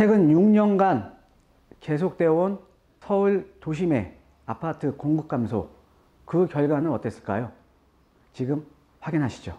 최근 6년간 계속되어 온 서울 도심의 아파트 공급 감소, 그 결과는 어땠을까요? 지금 확인하시죠.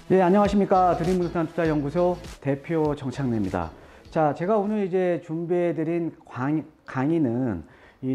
예, 안녕하십니까. 드림부동산 투자연구소 대표 정창래입니다. 자, 제가 오늘 이제 준비해드린 강의는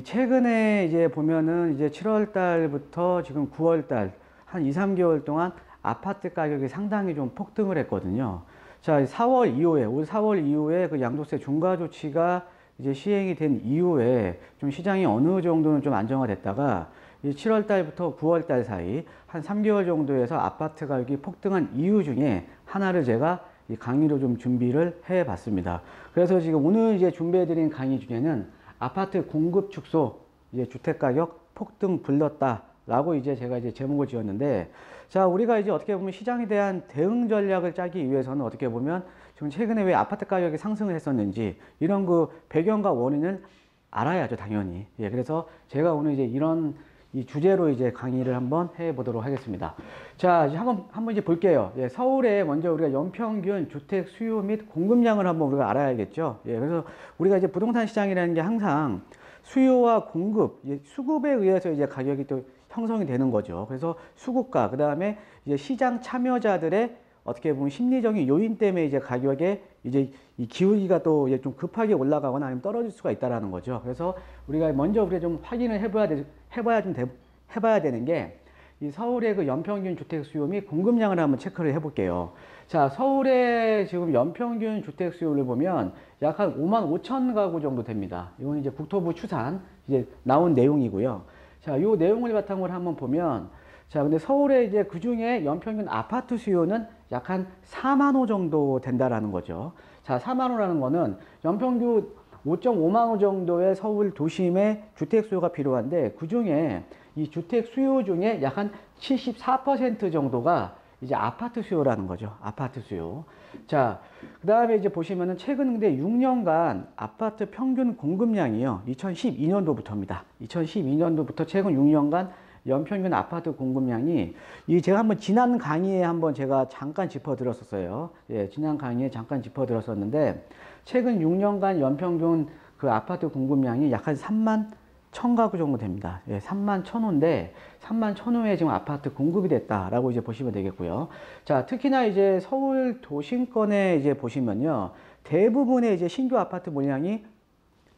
최근에 이제 보면은 이제 7월 달부터 지금 9월 달 한 2, 3개월 동안 아파트 가격이 상당히 좀 폭등을 했거든요. 자, 4월 이후에, 올 4월 이후에 그 양도세 중과 조치가 이제 시행이 된 이후에 좀 시장이 어느 정도는 좀 안정화됐다가 7월 달부터 9월 달 사이 한 3개월 정도에서 아파트 가격이 폭등한 이유 중에 하나를 제가 강의로 좀 준비를 해 봤습니다. 그래서 지금 오늘 이제 준비해 드린 강의 중에는 아파트 공급 축소, 이제 주택 가격 폭등 불렀다 라고 이제 제가 이제 제목을 지었는데, 자, 우리가 이제 어떻게 보면 시장에 대한 대응 전략을 짜기 위해서는 어떻게 보면 지금 최근에 왜 아파트 가격이 상승을 했었는지 이런 그 배경과 원인을 알아야죠, 당연히. 예, 그래서 제가 오늘 이제 이런 이 주제로 이제 강의를 한번 해 보도록 하겠습니다. 자, 이제 한번 이제 볼게요. 예, 서울에 먼저 우리가 연평균 주택 수요 및 공급량을 한번 우리가 알아야겠죠. 예, 그래서 우리가 이제 부동산 시장이라는 게 항상 수요와 공급, 수급에 의해서 이제 가격이 또 형성이 되는 거죠. 그래서 수급과 그 다음에 이제 시장 참여자들의 어떻게 보면 심리적인 요인 때문에 이제 가격에 이제 이 기울기가 또 이제 좀 급하게 올라가거나 아니면 떨어질 수가 있다라는 거죠. 그래서 우리가 먼저 좀 확인을 해봐야 되는 게 이 서울의 그 연평균 주택 수요 및 공급량을 한번 체크를 해볼게요. 자, 서울의 지금 연평균 주택 수요를 보면 약 한 5만 5천 가구 정도 됩니다. 이건 이제 국토부 추산 이제 나온 내용이고요. 자, 요 내용을 바탕으로 한번 보면, 자, 근데 서울의 이제 그 중에 연평균 아파트 수요는 약 한 4만 호 정도 된다라는 거죠. 자, 4만 호라는 거는 연평균 5.5만 호 정도의 서울 도심의 주택 수요가 필요한데, 그 중에 이 주택 수요 중에 약 한 74% 정도가 이제 아파트 수요라는 거죠. 아파트 수요. 자, 그 다음에 이제 보시면은 최근 근데 6년간 아파트 평균 공급량이요. 2012년도부터입니다. 2012년도부터 최근 6년간 연평균 아파트 공급량이 제가 한번 지난 강의에 한번 제가 잠깐 짚어드렸었어요. 예, 지난 강의에 잠깐 짚어드렸었는데 최근 6년간 연평균 그 아파트 공급량이 약 한 3만 1천 가구 정도 됩니다. 예, 3만 1,000호인데 3만 1,000호에 지금 아파트 공급이 됐다라고 이제 보시면 되겠고요. 자, 특히나 이제 서울 도심권에 이제 보시면요. 대부분의 이제 신규 아파트 물량이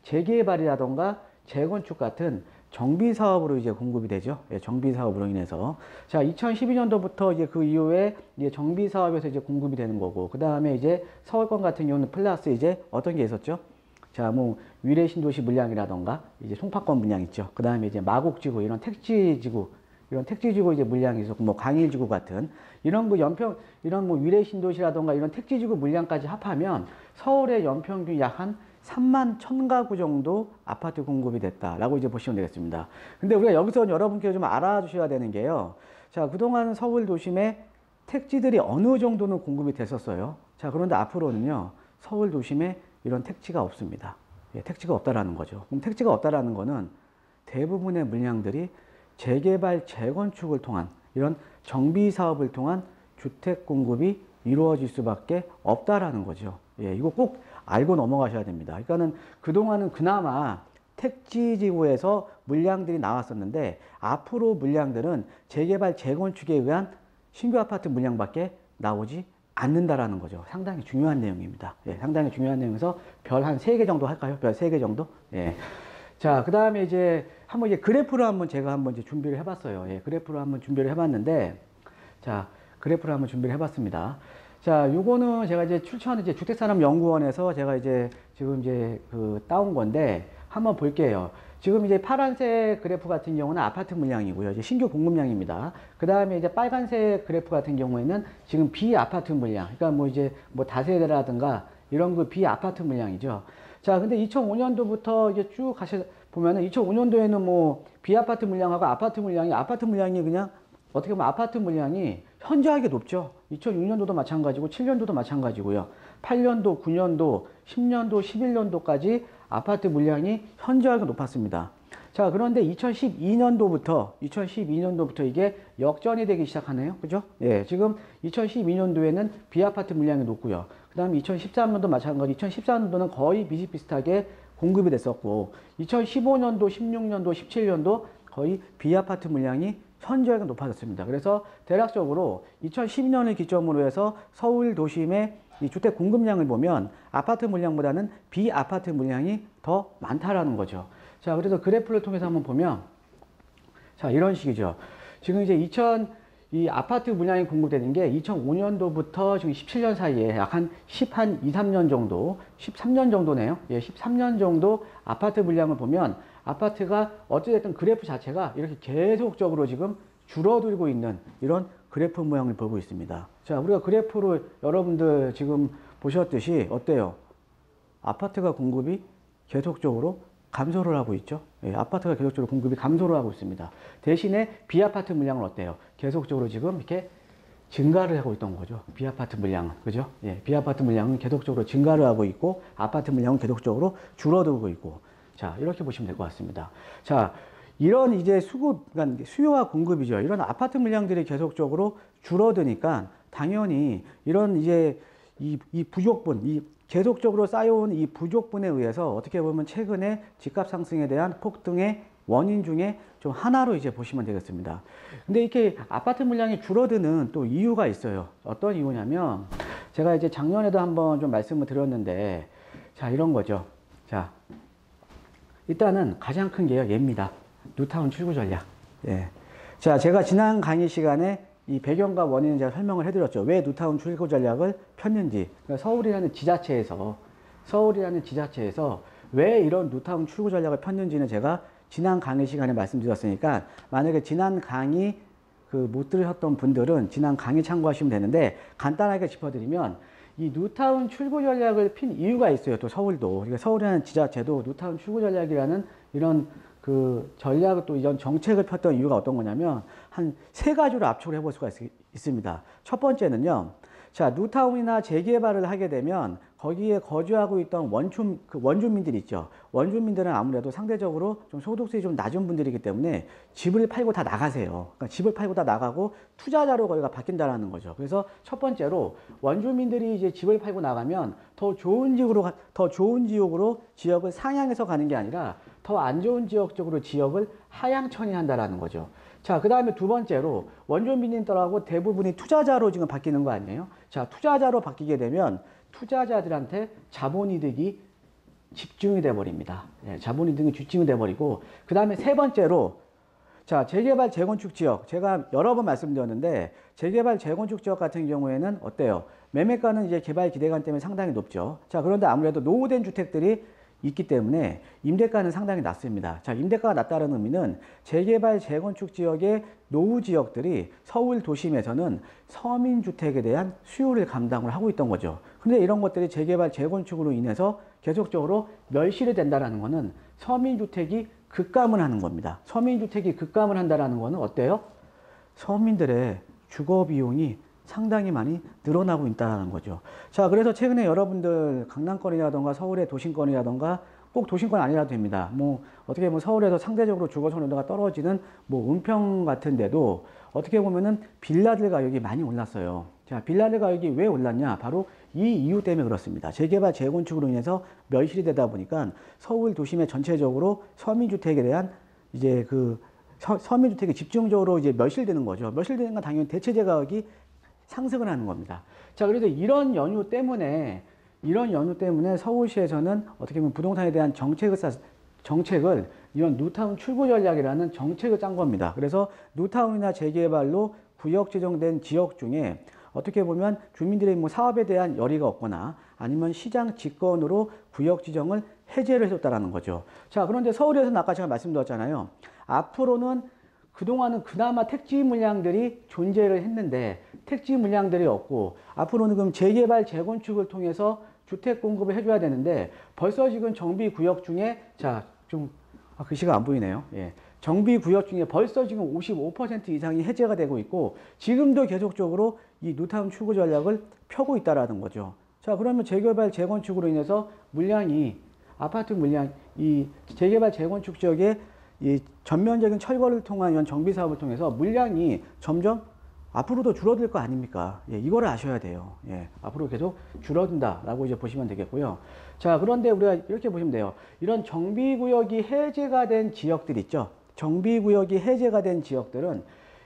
재개발이라던가 재건축 같은 정비 사업으로 이제 공급이 되죠. 예, 정비 사업으로 인해서. 자, 2012년도부터 이제 그 이후에 이제 정비 사업에서 이제 공급이 되는 거고, 그 다음에 이제 서울권 같은 경우는 플러스 이제 어떤 게 있었죠? 자, 뭐 위례 신도시 물량이라던가 이제 송파권 물량 있죠. 그 다음에 이제 마곡지구 이런 택지지구 이제 물량이 있었고, 뭐 강일지구 같은 이런 그 이런 뭐 위례 신도시라던가 이런 택지지구 물량까지 합하면 서울의 연평균 약 한 3만 1천 가구 정도 아파트 공급이 됐다라고 이제 보시면 되겠습니다. 근데 우리가 여기서 여러분께 좀 알아주셔야 되는 게요. 자, 그동안 서울 도심에 택지들이 어느 정도는 공급이 됐었어요. 자, 그런데 앞으로는요, 서울 도심에 이런 택지가 없습니다. 예, 택지가 없다라는 거죠. 그럼 택지가 없다라는 거는 대부분의 물량들이 재개발, 재건축을 통한 이런 정비 사업을 통한 주택 공급이 이루어질 수밖에 없다라는 거죠. 예, 이거 꼭 알고 넘어가셔야 됩니다. 그러니까는 그동안은 그나마 택지지구에서 물량들이 나왔었는데 앞으로 물량들은 재개발, 재건축에 의한 신규 아파트 물량밖에 나오지 않는다라는 거죠. 상당히 중요한 내용입니다. 예, 상당히 중요한 내용에서 별 한 3개 정도 할까요? 별 3개 정도? 예. 자, 그 다음에 이제 한번 그래프를 한번 제가 한번 이제 준비를 해봤어요. 예, 그래프를 한번 준비를 해봤는데, 자, 그래프를 한번 준비를 해봤습니다. 자, 요거는 제가 이제 출처는 이제 주택산업연구원에서 제가 이제 지금 이제 따온 건데 한번 볼게요. 지금 이제 파란색 그래프 같은 경우는 아파트 물량이고요. 이제 신규 공급량입니다. 그 다음에 이제 빨간색 그래프 같은 경우에는 지금 비아파트 물량. 그러니까 뭐 이제 뭐 다세대라든가 이런 그 비아파트 물량이죠. 자, 근데 2005년도부터 이제 쭉 보면은 2005년도에는 뭐 비아파트 물량하고 아파트 물량이 그냥 어떻게 보면 아파트 물량이 현저하게 높죠. 2006년도도 마찬가지고 7년도도 마찬가지고요. 8년도, 9년도, 10년도, 11년도까지 아파트 물량이 현저하게 높았습니다. 자, 그런데 2012년도부터 이게 역전이 되기 시작하네요. 그죠? 예, 지금 2012년도에는 비아파트 물량이 높고요. 그 다음에 2013년도 마찬가지, 2014년도는 거의 비슷비슷하게 공급이 됐었고, 2015년도, 16년도, 17년도 거의 비아파트 물량이 현저하게 높아졌습니다. 그래서 대략적으로 2012년을 기점으로 해서 서울 도심의 이 주택 공급량을 보면 아파트 물량보다는 비아파트 물량이 더 많다라는 거죠. 자, 그래서 그래프를 통해서 한번 보면, 자, 이런 식이죠. 지금 이제 이 아파트 물량이 공급되는 게 2005년도부터 지금 17년 사이에 약 한 2, 3년 정도, 13년 정도네요. 예, 13년 정도 아파트 물량을 보면 아파트가 어찌됐든 그래프 자체가 이렇게 계속적으로 지금 줄어들고 있는 이런 그래프 모양을 보고 있습니다. 자, 우리가 그래프로 여러분들 지금 보셨듯이 어때요? 아파트가 공급이 계속적으로 감소를 하고 있죠. 예, 아파트가 계속적으로 공급이 감소를 하고 있습니다. 대신에 비아파트 물량은 어때요? 계속적으로 지금 이렇게 증가를 하고 있던 거죠. 비아파트 물량은. 그죠? 예, 비아파트 물량은 계속적으로 증가를 하고 있고, 아파트 물량은 계속적으로 줄어들고 있고. 자, 이렇게 보시면 될 것 같습니다. 자, 이런 이제 그러니까 수요와 공급이죠. 이런 아파트 물량들이 계속적으로 줄어드니까 당연히 이런 이제 이 부족분, 계속적으로 쌓여온 이 부족분에 의해서 어떻게 보면 최근에 집값 상승에 대한 폭등의 원인 중에 좀 하나로 이제 보시면 되겠습니다. 근데 이렇게 아파트 물량이 줄어드는 또 이유가 있어요. 어떤 이유냐면 제가 이제 작년에도 한번 좀 말씀을 드렸는데, 자, 이런 거죠. 자, 일단은 가장 큰 게요, 얘입니다. 뉴타운 출구 전략. 예. 자, 제가 지난 강의 시간에 이 배경과 원인을 제가 설명을 해드렸죠. 왜 뉴타운 출구 전략을 폈는지. 그러니까 서울이라는 지자체에서 왜 이런 뉴타운 출구 전략을 폈는지는 제가 지난 강의 시간에 말씀드렸으니까, 만약에 지난 강의 못 들으셨던 분들은 지난 강의 참고하시면 되는데, 간단하게 짚어드리면 이 뉴타운 출구 전략을 핀 이유가 있어요. 또 서울도. 그러니까 서울이라는 지자체도 뉴타운 출구 전략이라는 이런 전략을 또 이런 정책을 폈던 이유가 어떤 거냐면 한 세 가지로 압축을 해볼 수가 있습니다. 첫 번째는요. 자, 뉴타운이나 재개발을 하게 되면 거기에 거주하고 있던 원주민들이 있죠. 원주민들은 아무래도 상대적으로 좀 소득세이 좀 낮은 분들이기 때문에 집을 팔고 다 나가세요. 그러니까 집을 팔고 다 나가고 투자자로 거기가 바뀐다라는 거죠. 그래서 첫 번째로 원주민들이 이제 집을 팔고 나가면 더 좋은 지역으로 지역을 상향해서 가는 게 아니라 더 안 좋은 지역 쪽으로 지역을 하향 처리한다라는 거죠. 자, 그 다음에 두 번째로 원주민들하고 대부분이 투자자로 지금 바뀌는 거 아니에요? 자, 투자자로 바뀌게 되면 투자자들한테 자본이득이 집중이 돼 버립니다. 예, 자본이득이 집중이 돼 버리고, 그 다음에 세 번째로, 자, 재개발 재건축 지역, 제가 여러 번 말씀드렸는데 재개발 재건축 지역 같은 경우에는 어때요? 매매가는 이제 개발 기대감 때문에 상당히 높죠. 자, 그런데 아무래도 노후된 주택들이 있기 때문에 임대가는 상당히 낮습니다. 자, 임대가가 낮다는 의미는 재개발 재건축 지역의 노후 지역들이 서울 도심에서는 서민주택에 대한 수요를 감당을 하고 있던 거죠. 근데 이런 것들이 재개발 재건축으로 인해서 계속적으로 멸실이 된다는 것은 서민주택이 급감을 하는 겁니다. 서민주택이 급감을 한다는 것은 어때요? 서민들의 주거 비용이 상당히 많이 늘어나고 있다는 거죠. 자, 그래서 최근에 여러분들 강남권이라던가 서울의 도심권이라던가 꼭 도심권 아니라도 됩니다. 어떻게 보면 서울에서 상대적으로 주거 선호도가 떨어지는 은평 같은 데도 어떻게 보면은 빌라들 가격이 많이 올랐어요. 자, 빌라들 가격이 왜 올랐냐? 바로 이 이유 때문에 그렇습니다. 재개발 재건축으로 인해서 멸실이 되다 보니까 서울 도심의 전체적으로 서민주택에 대한 이제 서민주택이 집중적으로 이제 멸실되는 거죠. 멸실되는 건 당연히 대체재 가격이 상승을 하는 겁니다. 자, 그래서 이런 연유 때문에 서울시에서는 어떻게 보면 부동산에 대한 정책을 이런 뉴타운 출구 전략이라는 정책을 짠 겁니다. 그래서 뉴타운이나 재개발로 구역 지정된 지역 중에 어떻게 보면 주민들의 사업에 대한 열의가 없거나 아니면 시장 집권으로 구역 지정을 해제를 해줬다는 거죠. 자, 그런데 서울에서는 아까 제가 말씀드렸잖아요. 앞으로는 그동안은 그나마 택지 물량들이 존재를 했는데 택지 물량들이 없고, 앞으로는 그럼 재개발 재건축을 통해서 주택 공급을 해줘야 되는데 벌써 지금 정비 구역 중에, 자, 글씨가 안 보이네요. 예. 정비구역 중에 벌써 지금 55% 이상이 해제가 되고 있고 지금도 계속적으로 이 뉴타운 추구 전략을 펴고 있다라는 거죠. 자, 그러면 재개발, 재건축으로 인해서 물량이 아파트 물량, 이 재개발, 재건축 지역에 이 전면적인 철거를 통한 이런 정비 사업을 통해서 물량이 점점 앞으로도 줄어들 거 아닙니까? 예, 이거를 아셔야 돼요. 예, 앞으로 계속 줄어든다라고 이제 보시면 되겠고요. 자, 그런데 우리가 이렇게 보시면 돼요. 이런 정비구역이 해제가 된 지역들 있죠. 정비구역이 해제가 된 지역들은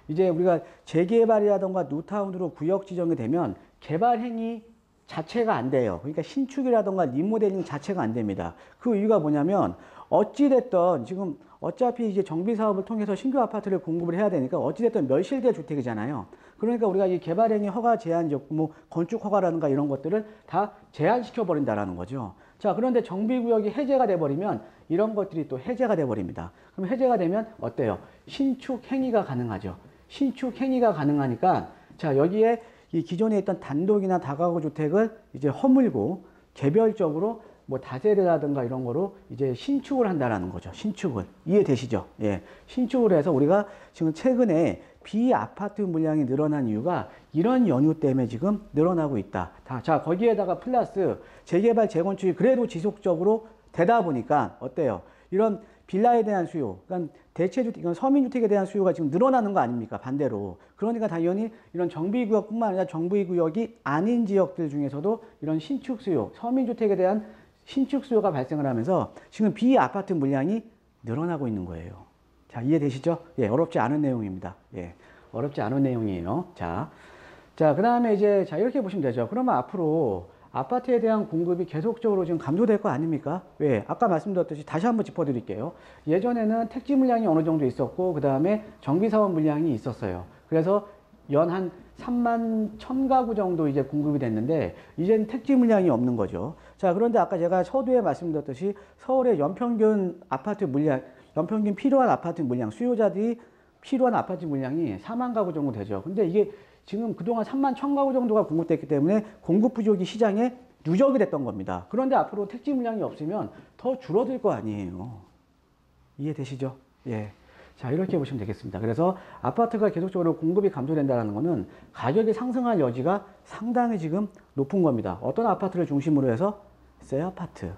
이제 우리가 재개발이라던가 뉴타운으로 구역 지정이 되면 개발 행위 자체가 안 돼요. 그러니까 신축이라던가 리모델링 자체가 안 됩니다. 그 이유가 뭐냐면 어찌됐든 지금 어차피 이제 정비 사업을 통해서 신규 아파트를 공급을 해야 되니까 어찌됐든 멸실될 주택이잖아요. 그러니까 우리가 이 개발행위 허가 제한, 뭐 건축 허가라든가 이런 것들을 다 제한시켜 버린다라는 거죠. 자, 그런데 정비구역이 해제가 돼 버리면 이런 것들이 또 해제가 돼 버립니다. 그럼 해제가 되면 어때요? 신축 행위가 가능하죠. 신축 행위가 가능하니까 자, 여기에 이 기존에 있던 단독이나 다가구 주택을 이제 허물고 개별적으로 뭐 다세대라든가 이런 거로 이제 신축을 한다라는 거죠. 신축을. 이해되시죠? 예. 신축을 해서 우리가 지금 최근에 비아파트 물량이 늘어난 이유가 이런 연유 때문에 지금 늘어나고 있다. 자, 거기에다가 플러스 재개발, 재건축이 그래도 지속적으로 되다 보니까 어때요? 이런 빌라에 대한 수요, 그러니까 대체주택, 이건 서민주택에 대한 수요가 지금 늘어나는 거 아닙니까? 반대로. 그러니까 당연히 이런 정비구역뿐만 아니라 정비구역이 아닌 지역들 중에서도 이런 신축 수요, 서민주택에 대한 신축 수요가 발생을 하면서 지금 비아파트 물량이 늘어나고 있는 거예요. 자, 이해되시죠? 예, 어렵지 않은 내용입니다. 예, 어렵지 않은 내용이에요. 자, 그 다음에 이제, 자, 이렇게 보시면 되죠. 그러면 앞으로 아파트에 대한 공급이 계속적으로 지금 감소될 거 아닙니까? 왜? 아까 말씀드렸듯이 다시 한번 짚어드릴게요. 예전에는 택지 물량이 어느 정도 있었고, 그 다음에 정비사업 물량이 있었어요. 그래서 연 한 3만 1000가구 정도 이제 공급이 됐는데, 이제는 택지 물량이 없는 거죠. 자, 그런데 아까 제가 서두에 말씀드렸듯이 서울의 연평균 아파트 물량, 연평균 필요한 아파트 물량, 수요자들이 필요한 아파트 물량이 4만 가구 정도 되죠. 근데 이게 지금 그동안 3만 1000가구 정도가 공급됐기 때문에 공급 부족이 시장에 누적이 됐던 겁니다. 그런데 앞으로 택지 물량이 없으면 더 줄어들 거 아니에요. 이해되시죠? 예. 자, 이렇게 보시면 되겠습니다. 그래서 아파트가 계속적으로 공급이 감소된다는 것은 가격이 상승할 여지가 상당히 지금 높은 겁니다. 어떤 아파트를 중심으로 해서? 새 아파트.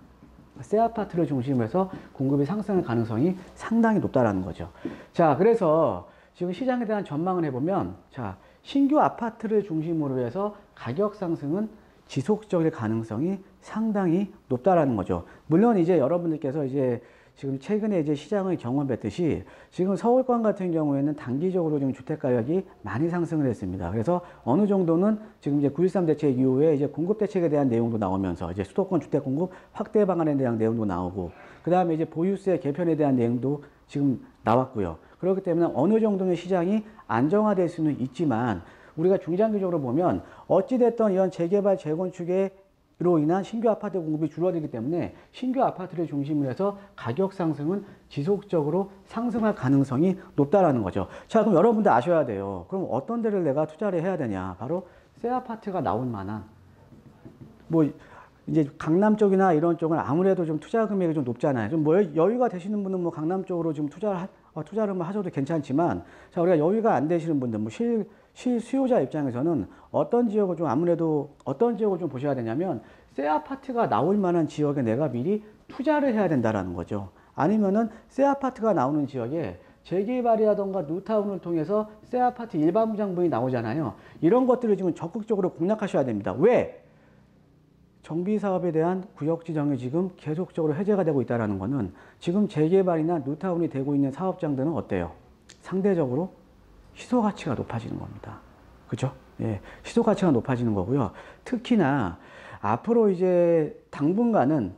새 아파트를 중심으로 해서 공급이 상승할 가능성이 상당히 높다라는 거죠. 자, 그래서 지금 시장에 대한 전망을 해보면, 자, 신규 아파트를 중심으로 해서 가격 상승은 지속적일 가능성이 상당히 높다라는 거죠. 물론 이제 여러분들께서 이제 지금 최근에 이제 시장을 경험했듯이 지금 서울권 같은 경우에는 단기적으로 지금 주택 가격이 많이 상승을 했습니다. 그래서 어느 정도는 지금 이제 9.13 대책 이후에 이제 공급 대책에 대한 내용도 나오면서 이제 수도권 주택 공급 확대 방안에 대한 내용도 나오고, 그 다음에 이제 보유세 개편에 대한 내용도 지금 나왔고요. 그렇기 때문에 어느 정도는 시장이 안정화될 수는 있지만 우리가 중장기적으로 보면 어찌됐든 이런 재개발, 재건축으로 인한 신규 아파트 공급이 줄어들기 때문에 신규 아파트를 중심으로 해서 가격 상승은 지속적으로 상승할 가능성이 높다라는 거죠. 자, 그럼 여러분들 아셔야 돼요. 그럼 어떤 데를 내가 투자를 해야 되냐? 바로 새 아파트가 나올 만한, 뭐 이제 강남 쪽이나 이런 쪽은 아무래도 좀 투자 금액이 좀 높잖아요. 좀 뭐 여유가 되시는 분은 뭐 강남 쪽으로 좀 투자를 뭐 하셔도 괜찮지만, 자, 우리가 여유가 안 되시는 분들, 뭐 실수요자 입장에서는 어떤 지역을 좀 아무래도 어떤 지역을 좀 보셔야 되냐면 새 아파트가 나올 만한 지역에 내가 미리 투자를 해야 된다라는 거죠. 아니면은 새 아파트가 나오는 지역에 재개발이라던가 뉴타운을 통해서 새 아파트 일반 분양분이 나오잖아요. 이런 것들을 지금 적극적으로 공략하셔야 됩니다. 왜? 정비 사업에 대한 구역 지정이 지금 계속적으로 해제가 되고 있다는 것은 지금 재개발이나 뉴타운이 되고 있는 사업장들은 어때요? 상대적으로 시소 가치가 높아지는 겁니다. 그죠? 예. 시소 가치가 높아지는 거고요. 특히나 앞으로 이제 당분간은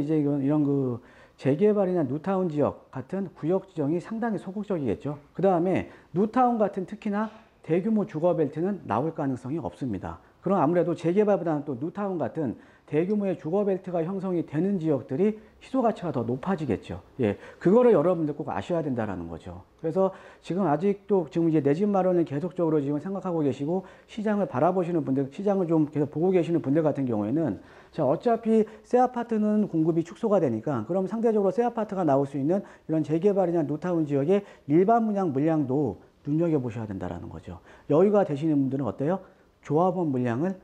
이제 이런 그 재개발이나 뉴타운 지역 같은 구역 지정이 상당히 소극적이겠죠. 그 다음에 뉴타운 같은 특히나 대규모 주거벨트는 나올 가능성이 없습니다. 그럼 아무래도 재개발보다는 또 뉴타운 같은 대규모의 주거벨트가 형성이 되는 지역들이 희소 가치가 더 높아지겠죠. 예, 그거를 여러분들 꼭 아셔야 된다라는 거죠. 그래서 지금 아직도 지금 이제 내 집 마련을 계속적으로 지금 생각하고 계시고 시장을 바라보시는 분들, 시장을 좀 계속 보고 계시는 분들 같은 경우에는 자, 어차피 새 아파트는 공급이 축소가 되니까 그럼 상대적으로 새 아파트가 나올 수 있는 이런 재개발이나 뉴타운 지역의 일반 분양 물량도 눈여겨보셔야 된다라는 거죠. 여유가 되시는 분들은 어때요? 조합원 물량을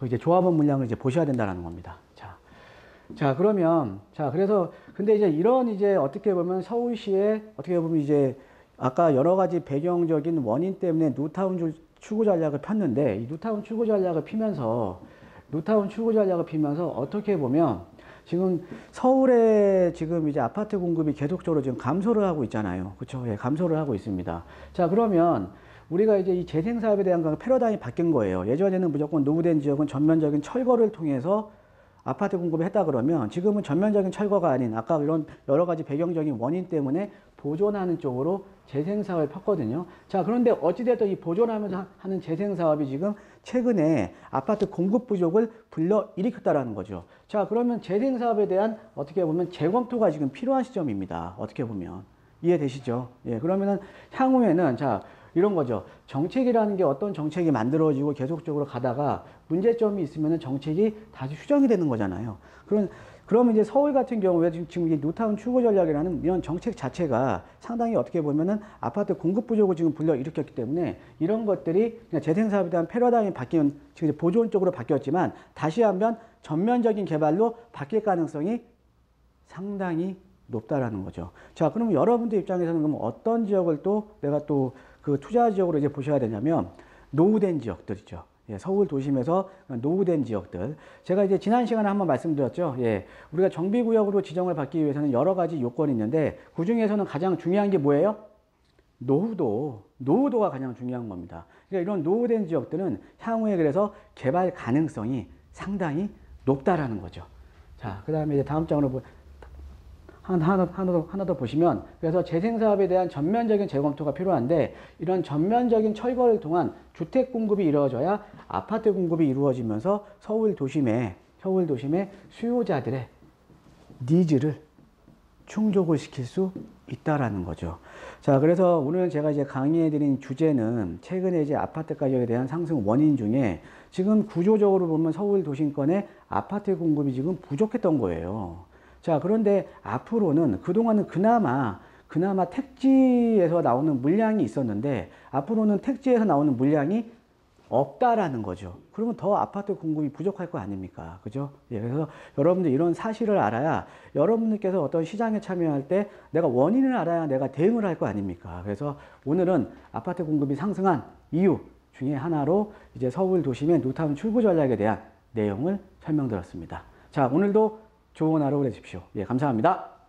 이제 조합원 물량을 이제 보셔야 된다라는 겁니다. 자, 그러면, 그래서, 근데 이제 이런 이제 어떻게 보면 서울시에 어떻게 보면 이제 아까 여러 가지 배경적인 원인 때문에 뉴타운 추구 전략을 폈는데 이 뉴타운 추구 전략을 피면서 어떻게 보면 지금 서울에 지금 이제 아파트 공급이 계속적으로 지금 감소를 하고 있잖아요. 그렇죠? 예, 감소를 하고 있습니다. 자, 그러면 우리가 이제 이 재생사업에 대한 패러다임이 바뀐 거예요. 예전에는 무조건 노후된 지역은 전면적인 철거를 통해서 아파트 공급을 했다 그러면 지금은 전면적인 철거가 아닌 아까 이런 여러 가지 배경적인 원인 때문에 보존하는 쪽으로 재생사업을 폈거든요. 자, 그런데 어찌됐든 이 보존하면서 하는 재생사업이 지금 최근에 아파트 공급 부족을 불러일으켰다라는 거죠. 자, 그러면 재생사업에 대한 어떻게 보면 재검토가 지금 필요한 시점입니다. 어떻게 보면. 이해되시죠? 예, 그러면은 향후에는 자, 이런 거죠. 정책이라는 게 어떤 정책이 만들어지고 계속적으로 가다가 문제점이 있으면 정책이 다시 수정이 되는 거잖아요. 그러면 이제 서울 같은 경우에 지금 이게 뉴타운 추구 전략이라는 이런 정책 자체가 상당히 어떻게 보면은 아파트 공급 부족을 지금 불러일으켰기 때문에 이런 것들이 그냥 재생사업에 대한 패러다임이 바뀌는 지금 보존 쪽으로 바뀌었지만 다시 한번 전면적인 개발로 바뀔 가능성이 상당히 높다라는 거죠. 자, 그러면 여러분들 입장에서는 그럼 어떤 지역을 또 내가 또 그 투자 지역으로 이제 보셔야 되냐면 노후된 지역들이죠. 예, 서울 도심에서 노후된 지역들. 제가 이제 지난 시간에 한번 말씀드렸죠. 예, 우리가 정비구역으로 지정을 받기 위해서는 여러 가지 요건이 있는데 그 중에서는 가장 중요한 게 뭐예요? 노후도가 가장 중요한 겁니다. 그러니까 이런 노후된 지역들은 향후에 그래서 개발 가능성이 상당히 높다라는 거죠. 자, 그 다음에 이제 다음 장으로 하나 더 보시면 그래서 재생사업에 대한 전면적인 재검토가 필요한데 이런 전면적인 철거를 통한 주택 공급이 이루어져야 아파트 공급이 이루어지면서 서울 도심의 수요자들의 니즈를 충족을 시킬 수 있다라는 거죠. 자, 그래서 오늘 제가 이제 강의해드린 주제는 최근에 이제 아파트 가격에 대한 상승 원인 중에 지금 구조적으로 보면 서울 도심권의 아파트 공급이 지금 부족했던 거예요. 자, 그런데 앞으로는 그동안은 그나마 택지에서 나오는 물량이 있었는데 앞으로는 택지에서 나오는 물량이 없다라는 거죠. 그러면 더 아파트 공급이 부족할 거 아닙니까? 그죠? 예, 그래서 여러분들 이런 사실을 알아야 여러분들께서 어떤 시장에 참여할 때 내가 원인을 알아야 내가 대응을 할 거 아닙니까? 그래서 오늘은 아파트 공급이 상승한 이유 중에 하나로 이제 서울 도심의 뉴타운 출구 전략에 대한 내용을 설명드렸습니다. 자, 오늘도 좋은 하루 보내십시오. 예, 감사합니다.